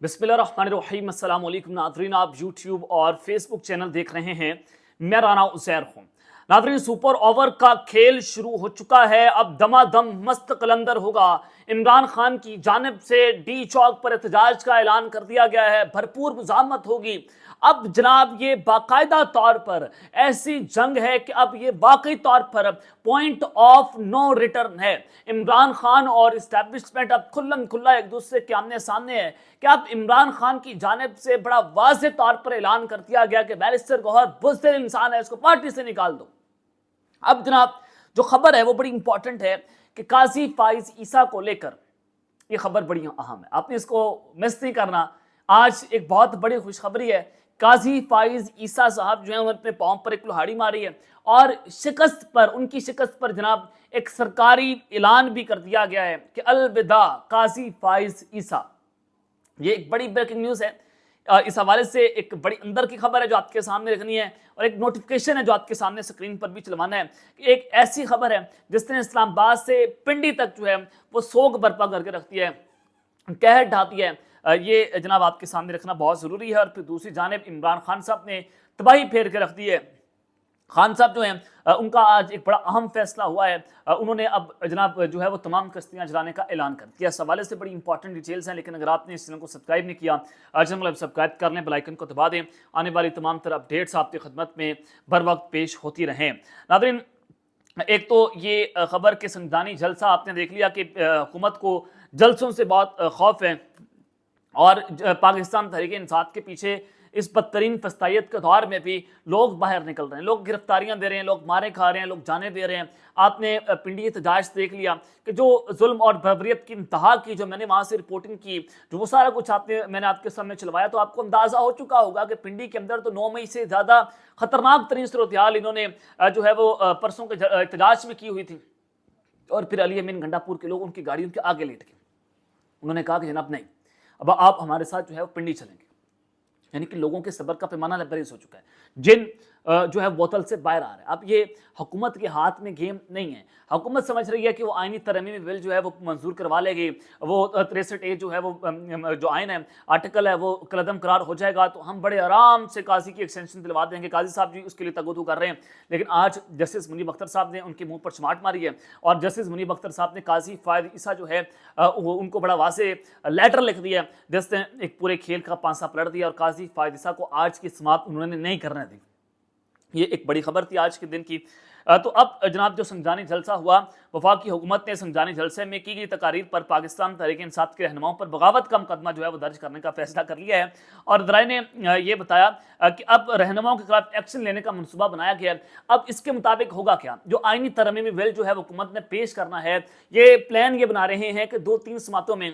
बिस्मिल्लाहिर्रहमानिर्रहीम। अस्सलाम वालेकुम नाज़रीन, आप यूट्यूब और फेसबुक चैनल देख रहे हैं। मैं राना उज़ैर हूँ। नाज़रीन, सुपर ओवर का खेल शुरू हो चुका है। अब दमादम मस्त कलंदर होगा। इमरान खान की जानिब से डी चौक पर एहतजाज का ऐलान कर दिया गया है। भरपूर मुज़ाहमत होगी। अब जनाब ये बाकायदा तौर पर ऐसी जंग है कि अब ये वाकई तौर पर पॉइंट ऑफ नो रिटर्न है। इमरान खान और इस्टेब्लिशमेंट अब खुल्लम खुल्ला एक दूसरे के आमने सामने है कि अब इमरान खान की जानिब से बड़ा वाज़ेह तौर पर ऐलान कर दिया गया कि बैरिस्टर गौहर बुज़दिल इंसान है, इसको पार्टी से निकाल दो। अब जनाब जो खबर है वो बड़ी इंपॉर्टेंट है कि काजी फाइज ईसा को लेकर ये खबर बड़ी अहम है, आपने इसको मिस नहीं करना। आज एक बहुत बड़ी खुशखबरी है। काजी फाइज ईसा साहब जो है अपने पाँव पर एक कुल्हाड़ी मारी है और उनकी शिकस्त पर जनाब एक सरकारी ऐलान भी कर दिया गया है कि अलविदा काजी फाइज ईसा। ये एक बड़ी ब्रेकिंग न्यूज़ है। इस हवाले से एक बड़ी अंदर की खबर है जो आपके सामने रखनी है और एक नोटिफिकेशन है जो आपके सामने स्क्रीन पर भी चलवाना है। एक ऐसी खबर है जिसने इस्लामाबाद से पिंडी तक जो है वो सोग बर्पा करके रखती है, कहर ढाती है। ये जनाब आपके सामने रखना बहुत ज़रूरी है। और फिर दूसरी जानिब इमरान खान साहब ने तबाही फेर के रख दी है। खान साहब जो हैं उनका आज एक बड़ा अहम फैसला हुआ है। उन्होंने अब जनाब जो है वो तमाम कश्तियाँ जलाने का ऐलान कर दिया। इस हवाले से बड़ी इंपॉर्टेंट डिटेल्स हैं, लेकिन अगर आपने इस चैनल को सब्सक्राइब नहीं किया, चैनल सब्सक्राइब कर लें, बेल आइकन को दबा दें। आने वाली तमाम तरह अपडेट्स आपकी खिदमत में बर वक्त पेश होती रहें। नाज़रीन, एक तो ये खबर के संविधानी जलसा आपने देख लिया कि हुकूमत को जलसों से बहुत खौफ है और पाकिस्तान तहरीक इंसाफ के पीछे इस बदतरीन फस्तायत के दौर में भी लोग बाहर निकल रहे हैं, लोग गिरफ्तारियां दे रहे हैं, लोग मारे खा रहे हैं, लोग जाने दे रहे हैं। आपने पिंडी एहतजाज देख लिया कि जो जुल्म और बर्बरियत की इंतहा की जो मैंने वहाँ से रिपोर्टिंग की, जो वो सारा कुछ मैंने आपके सामने चलवाया, तो आपको अंदाज़ा हो चुका होगा कि पिंडी के अंदर तो 9 मई से ज़्यादा ख़तरनाक तरीन सूरत हाल इन्होंने जो है वो परसों के एहतजाज में की हुई थी। और फिर अली अमीन गंडापुर के लोग उनकी गाड़ियों के आगे लेट गए। उन्होंने कहा कि जनाब नहीं, अब आप हमारे साथ जो है वो पिंडी चलेंगे। यानी कि लोगों के सब्र का पैमाना लबरेज हो चुका है। जिन जो है बोतल से बाहर आ रहे हैं। अब ये हुकूमत के हाथ में गेम नहीं है। हुकूमत समझ रही है कि वो आईनी तरमीमी बिल जो है वो मंजूर करवा लेगी, वो 63A जो है वो जो आइन है, आर्टिकल है, वो कलदम करार हो जाएगा तो हम बड़े आराम से काजी की एक्सटेंशन दिलवा देंगे। काजी साहब जी उसके लिए तगदू कर रहे हैं। लेकिन आज जस्टिस मुनीब अख्तर साहब ने उनके मुंह पर चमाट मारी है और जस्टिस मुनीब अख्तर साहब ने काजी फाइज ईसा जो है वो उनको बड़ा वाज़ेह लेटर लिख दिया, जिसने एक पूरे खेल का पांसा पलट दिया और काजी फाइज ईसा को आज की समाप्त उन्होंने नहीं करने दी। ये एक बड़ी खबर थी आज के दिन की। तो अब जनाब जो संजानी जलसा हुआ, वफाकी हुकूमत ने संजानी जलसे में की गई तकारीर पर पाकिस्तान तहरीक इंसाफ के रहनुमाओं पर बगावत का मुकदमा जो है वो दर्ज करने का फैसला कर लिया है। और दराए ने ये बताया कि अब रहनुमाओं के खिलाफ एक्शन लेने का मनसूबा बनाया गया है। अब इसके मुताबिक होगा क्या, जो आईनी तरमीमी बिल जो है हुकूमत ने पेश करना है, ये प्लान ये बना रहे हैं कि 2-3 समातों में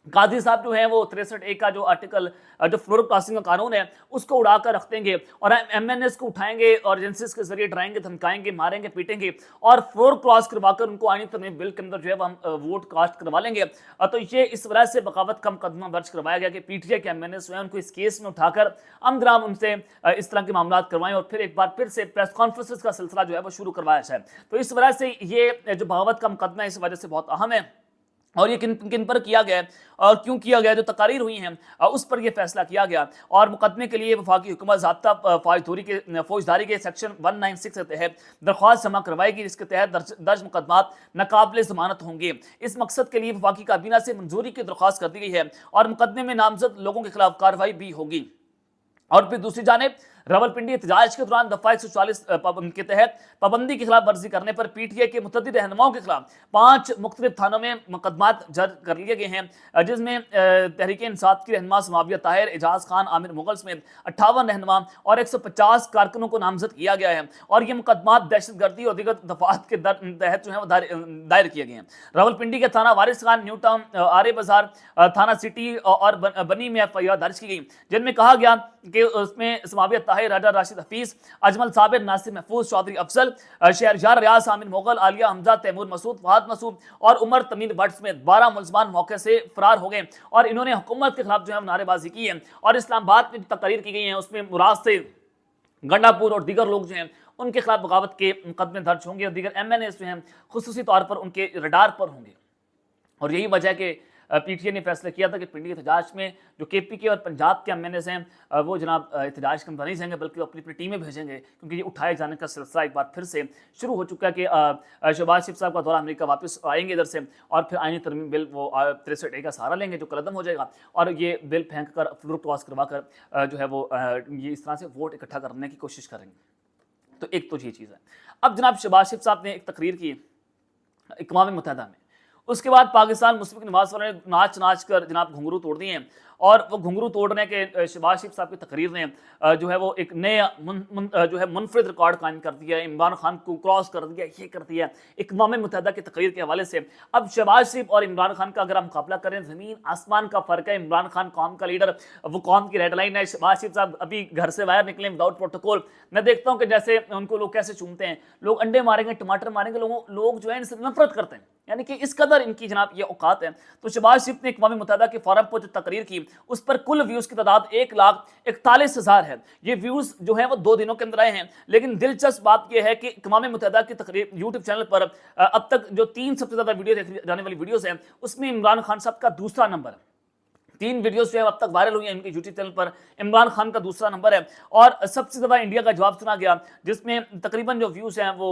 काजी साहब जो है वो 63A का जो आर्टिकल जो फ्लोर क्रॉसिंग का कानून है उसको उड़ाकर रख देंगे और MNS को उठाएंगे और एजेंसीज के जरिए डराएंगे, धमकाएंगे, मारेंगे, पीटेंगे और फ्लोर क्रॉस करवाकर उनको आईनी तरमीमी बिल के अंदर जो है वो हम वोट कास्ट करवा लेंगे। तो ये इस वजह से बगावत का मुकदमा दर्ज करवाया गया कि PTI के MNS जो है उनको इस केस में उठाकर हम उनसे इस तरह के मामला करवाएं और फिर एक बार फिर से प्रेस कॉन्फ्रेंस का सिलसिला जो है वो शुरू करवाया जाए। तो इस वजह से ये जो बगावत का मुकदमा है इस वजह से बहुत अहम है। और ये किन पर किया गया है और क्यों किया गया, जो तकारीर हुई हैं उस पर यह फैसला किया गया। और मुकदमे के लिए वफाकी हुकूमत ज़ाब्ता फौजदारी के सेक्शन 196 के तहत दरख्वास्त जमा करवाएगी, जिसके तहत दर्ज मुकदमात नाकाबिल ज़मानत होंगे। इस मकसद के लिए वफाकी काबीना से मंजूरी की दरख्वास्त कर दी गई है और मुकदमे में नामजद लोगों के खिलाफ कार्रवाई भी होगी। और फिर दूसरी जानिब रावलपिंडी एहतजाज के दौरान दफा 144 के तहत पाबंदी की खिलाफ वर्जी करने पर PTI के मुतअद्दिद रहनुमाओं के खिलाफ 5 मुख्तलिफ थानों में मुकदमात दर्ज कर लिए गए हैं, जिसमें तहरीक इंसाफ की रहनुमा समाविया ताहिर, एजाज खान, आमिर मुगल समेत 58 रहनुमा और 150 कारकुनों को नामजद किया गया है। और ये मुकदमात दहशतगर्दी और दीगर दफात के तहत जो है वो दायर किए गए हैं। रावलपिंडी के थाना वारिस खान, न्यू टाउन, आर्य बाजार थाना सिटी और बनी में FIR दर्ज की गई, जिनमें कहा गया कि उसमें समाविया ताहिर, राजा राशिद हफीज, अजमल साबिर, नासिर महफूज, चौधरी अफजल, शहरयार रियाज, आमिर मुगल, आलिया हमजा, तैमूर मसूद, फहद मसूद और उमर तमीर भट्ट समेत 12 मुलजमान मौके से फरार हो गए और इन्होंने हुकूमत के खिलाफ जो है नारेबाजी की है। और इस्लामाबाद में तकरीर की गई है उसमें मुराद से गंडापुर और दीगर लोग जो हैं उनके खिलाफ बगावत के मुकदमे दर्ज होंगे और दीगर MNS जो हैं खुसूसी तौर पर उनके रडार पर होंगे। और यही वजह है कि पी टी आई ने फैसला किया था कि पिंडी एहतजाज में जो के पी के और पंजाब के एम एन एस हैं वो जनाब एहतजाज के अंदर नहीं जाएंगे बल्कि वो अपनी अपनी टीमें भेजेंगे, क्योंकि ये उठाए जाने का सिलसिला एक बार फिर से शुरू हो चुका है कि शहबाज शरीफ साहब का दौरा अमेरिका वापस आएंगे इधर से और फिर आईनी तरमीम बिल वो 63A का सहारा लेंगे जो कलदम हो जाएगा और ये बिल फेंक कर फ्लोर क्रॉस करवा कर जो है वो ये इस तरह से वोट इकट्ठा करने की कोशिश करेंगे। तो एक तो ये चीज़ है। अब जनाब शहबाज शरीफ साहब ने एक तकरीर की अक़वाम मुत्तहिदा में, उसके बाद पाकिस्तान मुस्लिम लीग नवाज वालों ने नाच नाच कर जनाब घुंघरू तोड़ दिए हैं और वो घुंघरू तोड़ने के शहबाज शरीफ साहब की तकरीर ने जो है वो एक नया जो है मुनफरिद रिकॉर्ड कायम कर दिया, इमरान खान को क्रॉस कर दिया, ये कर दिया अक़वाम मुत्तहिदा की तकरीर के हवाले से। अब शहबाज शरीफ और इमरान खान का अगर हम मुकाबला करें, ज़मीन आसमान का फ़र्क है। इमरान खान कौम का लीडर, वो कौम की रेड लाइन है। शहबाज शरीफ साहब अभी घर से बाहर निकले विदाउट प्रोटोकॉल। मैं देखता हूँ कि जैसे उनको लोग कैसे चूमते हैं, लोग अंडे मारेंगे, टमाटर मारेंगे, लोग जो है इनसे नफरत करते हैं, यानी कि इस कदर इनकी जनाब ये औकात है। तो शहबाज शरीफ ने अक़वाम मुत्तहिदा के फोरम पर जो तकरीर की उस पर कुल व्यूज़ की तादाद 1,41,000 है। ये व्यूज़ जो है वो 2 दिनों के अंदर आए हैं। लेकिन दिलचस्प बात यह है कि अक़वाम मुत्तहिदा की तकरीर यूट्यूब चैनल पर अब तक जो 3 सबसे ज़्यादा वीडियो देखी जाने वाली वीडियोज़ हैं उसमें इमरान खान साहब का दूसरा नंबर है। 3 वीडियोस जो है अब तक वायरल हुई हैं इनके यूट्यूब चैनल पर, इमरान खान का दूसरा नंबर है। और सबसे ज़्यादा इंडिया का जवाब सुना गया जिसमें तकरीबन जो व्यूज़ हैं वो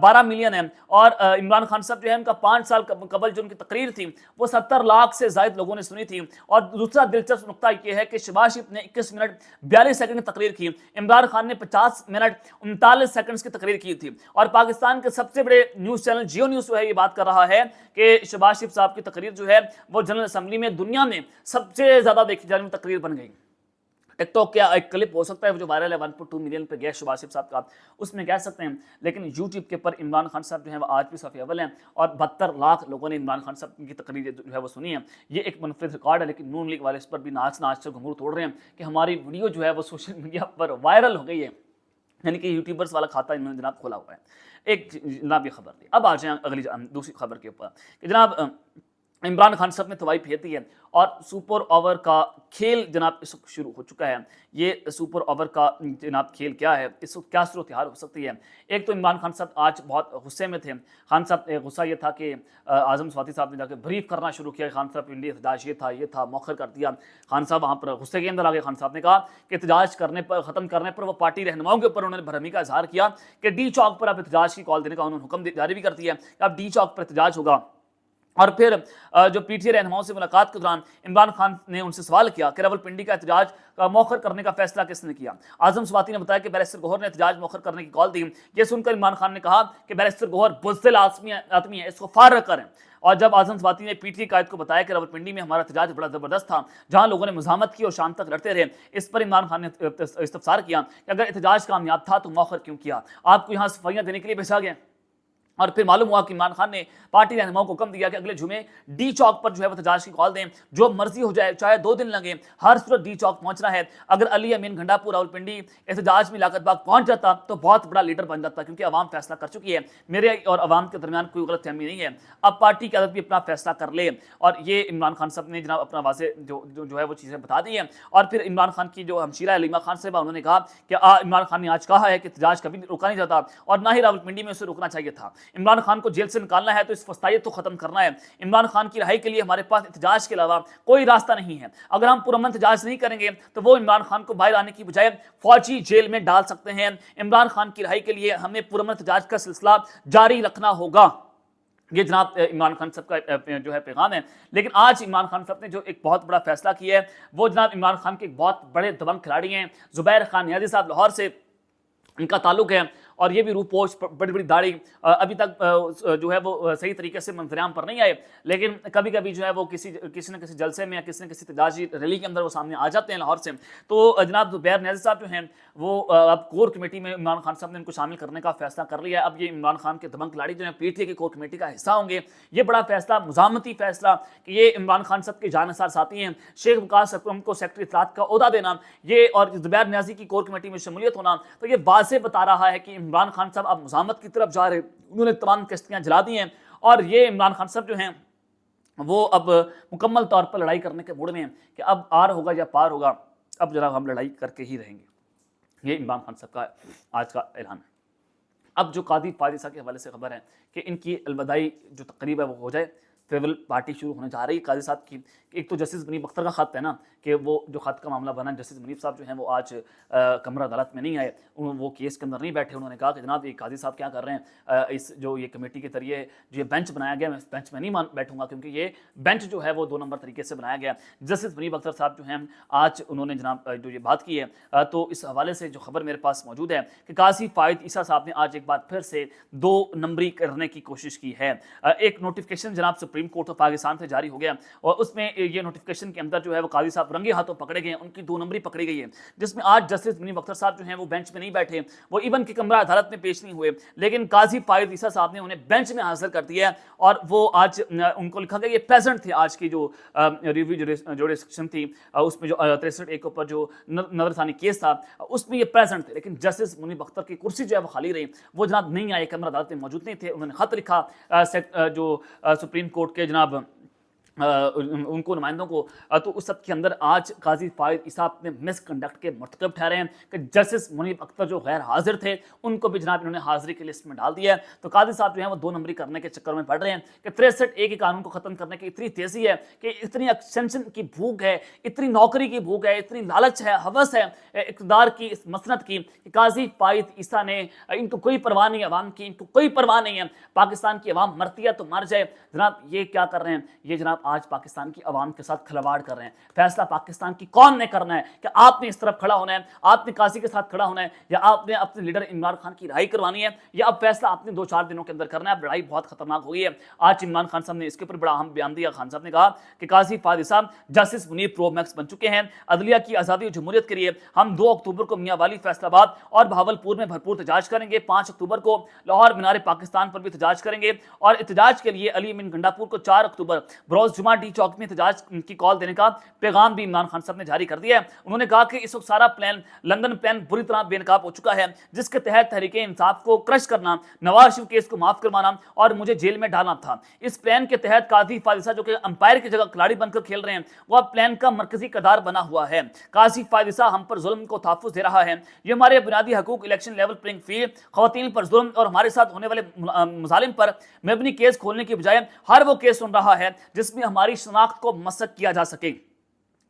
12 मिलियन हैं। और इमरान खान साहब जो है उनका 5 साल कबल जो उनकी तकरीर थी वो 70 लाख से ज़ायद लोगों ने सुनी थी। और दूसरा दिलचस्प नुकता ये है कि शहबाज शरीफ ने 21 मिनट 42 सेकंड की तकरीर की, इमरान खान ने 50 मिनट 39 सेकंड्स की तकरीर की थी। और पाकिस्तान के सबसे बड़े न्यूज़ चैनल जियो न्यूज़ जो है ये बात कर रहा है कि शहबाज शरीफ साहब की तकरीर जो है वो जनरल असम्बली में दुनिया में सबसे ज़्यादा देखी जाने वाली तकरीर बन गई। टिकटॉक का एक क्लिप हो सकता है जो वायरल है 1.2 मिलियन पे गया शहबाज शरीफ साहब का, उसमें कह सकते हैं। लेकिन यूट्यूब के ऊपर इमरान खान साहब जो है वो आज भी सफ़े अव्वल हैं और 72 लाख लोगों ने इमरान खान साहब की तकरीर जो है वो सुनी है। ये एक मुनफरिद रिकॉर्ड है। लेकिन नून लीग वाले इस पर भी नाच नाच कर घुंघरू तोड़ रहे हैं कि हमारी वीडियो जो है वो सोशल मीडिया पर वायरल हो गई है, यानी कि यूट्यूबर्स वाला खाता इन्होंने जनाब खोला हुआ है। एक जनाब ये खबर थी। अब आ जाए अगली दूसरी खबर के ऊपर कि जनाब इमरान खान साहब ने तवाई फेर दी है और सुपर ओवर का खेल जनाब इस वक्त शुरू हो चुका है। ये सुपर ओवर का जनाब खेल क्या है, इस वक्त क्या सूरत हाल हो सकती है। एक तो इमरान खान साहब आज बहुत गुस्से में थे। खान साहब गुस्सा ये था कि आज़म स्वाति साहब ने जाकर ब्रीफ करना शुरू किया। खान साहब इंडिया एहतजाज ये था मौखर कर दिया। खान साहब वहाँ पर गुस्से के अंदर आ गए। खान साहब ने कहा कि एहतजाज करने पर ख़त्म करने पर वो पार्टी रहनुमाओं के ऊपर उन्होंने भरमी का इजहार किया कि डी चौक पर अब एहतजाज की कॉल देने का उन्होंने हुक्म जारी भी कर दिया कि अब डी चौक पर एहतजाज होगा। और फिर जो पीटीआई रहनुमाओं से मुलाकात के दौरान इमरान खान ने उनसे सवाल किया कि रावलपिंडी का एहतजाज मौखर करने का फैसला किसने किया। आज़म स्वाति ने बताया कि बैरिस्टर गौहर ने एहतजाज मौखर करने की कॉल दी। ये सुनकर इमरान खान ने कहा कि बैरिस्टर गौहर बुज़दिल आदमी है, इसको फारग करें। और जब आज़म स्वाति ने पीटीआई कायद को बताया कि रावलपिंडी में हमारा एहतजाज बड़ा ज़बरदस्त था, जहाँ लोगों ने मुज़ाहमत की और शाम तक लड़ते रहे, इस पर इमरान खान ने इस्तफसार किया कि अगर एहतजाज कामयाब था तो मौखर क्यों किया, आपको यहाँ सफाइयाँ देने के लिए भेजा गया। और फिर मालूम हुआ कि इमरान खान ने पार्टी रहनुमाओं को हुक्म दिया कि अगले जुमे डी चौक पर जो है वो एहतजाज की कॉल दें, जो मर्जी हो जाए, चाहे 2 दिन लगे, हर सूरत डी चौक पहुंचना है। अगर अली अमीन घंडापुर रावलपिंडी एहतजाज में लाकत बाग पहुंच जाता तो बहुत बड़ा लीडर बन जाता, क्योंकि अवाम फैसला कर चुकी है, मेरे और अवाम के दरमियान कोई गलत फहमी नहीं है, अब पार्टी की आदत भी अपना फैसला कर ले। और ये इमरान खान साहब ने जनाब अपना वाज़े जो है वो चीज़ें बता दी हैं। और फिर इमरान खान की जो हमशीरा हलीमा खान साहबा, उन्होंने कहा कि इमरान खान ने आज कहा है कि एहतजाज कभी रोका नहीं जाता और ना ही रावलपिंडी में उसे रोकना चाहिए था। इमरान खान को जेल से निकालना है तो इस फस्तायत को खत्म करना है। इमरान खान की रिहाई के लिए हमारे पास एहतजाज के अलावा कोई रास्ता नहीं है। अगर हम पुरअमन एहतजाज नहीं करेंगे तो वो इमरान खान को बाहर आने की बजाय फौजी जेल में डाल सकते हैं। इमरान खान की रिहाई के लिए हमें पुरअमन एहतजाज का सिलसिला जारी रखना होगा। ये जनाब इमरान खान साहब का जो है पैगाम है। लेकिन आज इमरान खान साहब ने जो एक बहुत बड़ा फैसला किया है, वो जनाब इमरान खान के एक बहुत बड़े दबंग खिलाड़ी हैं, जुबैर खान नियाज़ी साहब, लाहौर से इनका ताल्लुक है। और ये भी रूपोश, बड़ी बड़ी दाढ़ी, अभी तक जो है वो सही तरीके से मंजराम पर नहीं आए, लेकिन कभी कभी जो है वो किसी न किसी जलसे में या किसी न किसी एहतजाजी रैली के अंदर वो सामने आ जाते हैं लाहौर से। तो जनाब जुबैर नियाज़ी साहब जो हैं वो अब कोर कमेटी में इमरान खान साहब ने इनको शामिल करने का फैसला कर लिया है। अब ये इमरान खान के दबंग खिलाड़ी जो है पीटीआई की कोर कमेटी का हिस्सा होंगे। ये बड़ा फैसला, मुज़ाहमती फैसला कि ये इमरान खान साहब के जानसार साथी हैं, शेख वकास अकरम को सेक्रेटरी इत्तलात का ओहदा देना, ये और जुबैर नियाज़ी की कोर कमेटी में शमूलियत होना, तो ये वाज़े बता रहा है कि इमरान खान साहब अब मुज़ाहमत की तरफ जा रहे। उन्होंने तमाम किश्तियाँ जला दी हैं और ये इमरान खान साहब जो हैं वो अब मुकम्मल तौर पर लड़ाई करने के मूड में हैं कि अब आर होगा या पार होगा, अब जरा हम लड़ाई करके ही रहेंगे। ये इमरान खान साहब का आज का ऐलान है। अब जो कादी फादिसा के हवाले से खबर है कि इनकी अलविदाई जो तकरीब है वो हो जाए फेयरवेल पार्टी शुरू होने जा रही है काजी साहब की। एक तो जस्टिस मुनीब अख्तर का खत है ना, कि वो जो खत का मामला बना, जस्टिस मुनीब साहब जो हैं वो आज कमरा अदालत में नहीं आए, वो केस के अंदर नहीं बैठे। उन्होंने कहा कि जनाब ये काजी साहब क्या कर रहे हैं, इस जो ये कमेटी के जरिए जो ये बेंच बनाया गया, मैं इस बेंच में नहीं बैठूंगा, क्योंकि ये बेंच जो है वो 2 नंबर तरीके से बनाया गया। जस्टिस मुनीब अख्तर साहब जो हैं आज उन्होंने जनाब जो ये बात की है, तो इस हवाले से जो खबर मेरे पास मौजूद है कि काजी फायद ईसा साहब ने आज एक बार फिर से 2 नंबरी करने की कोशिश की है। एक नोटिफिकेशन जनाब सुप्रीम कोर्ट ऑफ पाकिस्तान से जारी हो गया, और उसमें ये नोटिफिकेशन के अंदर जो है वो काजी साहब रंगे हाथों पकड़े गए, उनकी 2 नंबरी पकड़ी गई है, जिसमें आज जस्टिस मुनीब अख्तर साहब जो हैं वो बेंच में नहीं बैठे, वो इवन की कमरा अदालत में पेश नहीं हुए, लेकिन काजी फायद ईसा साहब ने उन्हें बेंच में हाजिर कर दिया है। और वो आज उनको लिखा गया, ये प्रेजेंट थे आज की जो रिव्यू जुडिक्शन थी, उसमें जो 63A के ऊपर जो नजरसानी केस था उसमें ये प्रेजेंट थे, लेकिन जस्टिस मुनीब अख्तर की कुर्सी जो है वो खाली रही, वो जनाब नहीं आए, कमरा अदालत में मौजूद नहीं थे। उन्होंने खत लिखा जो सुप्रीम कोर्ट के जनाब उनको नुमाइंदों को, तो उस सब के अंदर आज काजी फायद ईसा ने मिसकंडक्ट के मरतकब ठहरे हैं कि जस्टिस मुनीब अख्तर जो गैर हाजिर थे उनको भी जनाब इन्होंने हाजिरी की लिस्ट में डाल दिया है। तो काजी साहब जो है वो 2 नंबरी करने के चक्कर में पड़ रहे हैं कि 63A के कानून को खत्म करने की इतनी तेजी है, कि इतनी एक्सटेंशन की भूख है, इतनी नौकरी की भूख है, इतनी लालच है, हवस है इक़्तिदार की, इस मसनत की, कि काजी फायद ईसा ने, इनको कोई परवाह नहीं है अवाम की, इनको कोई परवाह नहीं है, पाकिस्तान की अवाम मरती है तो मर जाए। जनाब ये क्या कर रहे हैं, ये जनाब आज पाकिस्तान की अवाम के साथ खिलवाड़ कर रहे हैं। फैसला पाकिस्तान की कौम ने करना है कि आपने इस तरफ खड़ा होना है, आपने काजी के साथ खड़ा होना है, या आपने अपने लीडर इमरान खान की रिहाई करवानी है, या अब फैसला आपने 2-4 दिनों के अंदर करना है। अब लड़ाई बहुत खतरनाक हो गई है। आज इमरान खान साहब ने इसके ऊपर बड़ा अहम बयान दिया। खान साहब ने कहा कि काजी फायद साहब जस्टिस मुनीब प्रो मैक्स बन चुके हैं। अदलिया की आज़ादी और जमहूरियत के लिए हम 2 अक्टूबर को मियां वाली, फैसलाबाद और भावलपुर में भरपूर एहतजाज करेंगे। 5 अक्टूबर को लाहौर मीनार पाकिस्तान पर भी एहतजाज करेंगे, और एहतजाज के लिए अली अमीन गंडापुर को 4 अक्टूबर बरोज जुमा डी चौक में एहतजाज की कॉल देने का पैगाम भी इमरान खान साहब ने जारी कर दिया है। उन्होंने कहा कि इस वक्त सारा प्लान, लंदन प्लान बुरी तरह बेनकाब हो चुका है, जिसके तहत तहरीक इंसाफ को क्रश करना, नवाज शरीफ केस को माफ करवाना और मुझे जेल में डालना था। इस प्लान के तहत काजी फायद जो कि अंपायर की जगह खिलाड़ी बनकर खेल रहे हैं, वह प्लान का मरकजी किरदार बना हुआ है। काजी फायद हम पर जुल्म को तहफ़्फ़ुज़ दे रहा है। ये हमारे बुनियादी हकूक, इलेक्शन लेवल प्लेइंग फील्ड, खवातीन पर जुल्म और हमारे साथ होने वाले मुजालिम पर मबनी केस खोलने की बजाय हर वो केस सुन रहा है जिसमें हमारी शनाख्त को मसक किया जा सके।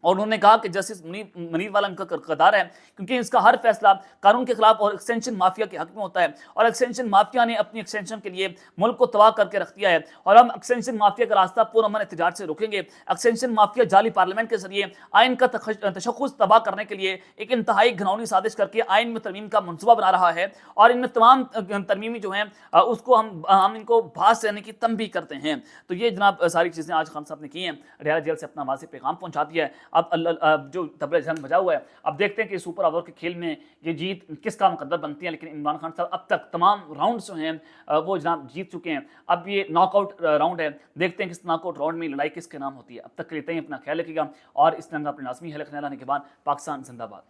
और उन्होंने कहा कि जस्टिस मुनीब वाला इनका किरदार है, क्योंकि इसका हर फैसला कानून के खिलाफ और एक्सटेंशन माफिया के हक में होता है, और एक्सटेंशन माफिया ने अपनी एक्सटेंशन के लिए मुल्क को तबाह करके रख दिया है, और हम एक्सटेंशन माफिया का रास्ता पुरअमन एहतजाज से रोकेंगे। एक्सटेंशन माफिया जाली पार्लियामेंट के जरिए आइन का तशख़्ख़ुस तबाह करने के लिए एक इंतहाई घिनौनी साजिश करके आइन में तरमीम का मनसूबा बना रहा है, और इन तमाम तरमीमी जो हैं उसको हम इनको भास रहने की तंबीह करते हैं। तो ये जनाब सारी चीज़ें आज खान साहब ने की हैं। रियाला जेल से अपना वाज़ेह पैगाम पहुँचा दिया है। अब जो तबले जंग बजा हुआ है, अब देखते हैं कि सुपर ओवर के खेल में ये जीत किसका मुकद्दर बनती है। लेकिन इमरान खान साहब अब तक तमाम राउंड्स जो हैं वो जनाब जीत चुके हैं। अब ये नॉकआउट राउंड है, देखते हैं कि इस नॉकआउट राउंड में लड़ाई किसके नाम होती है। अब तक के लिए अपना ख्याल रखिएगा, और इस तरह अपने लाजमी है के बाद पाकिस्तान जिंदाबाद।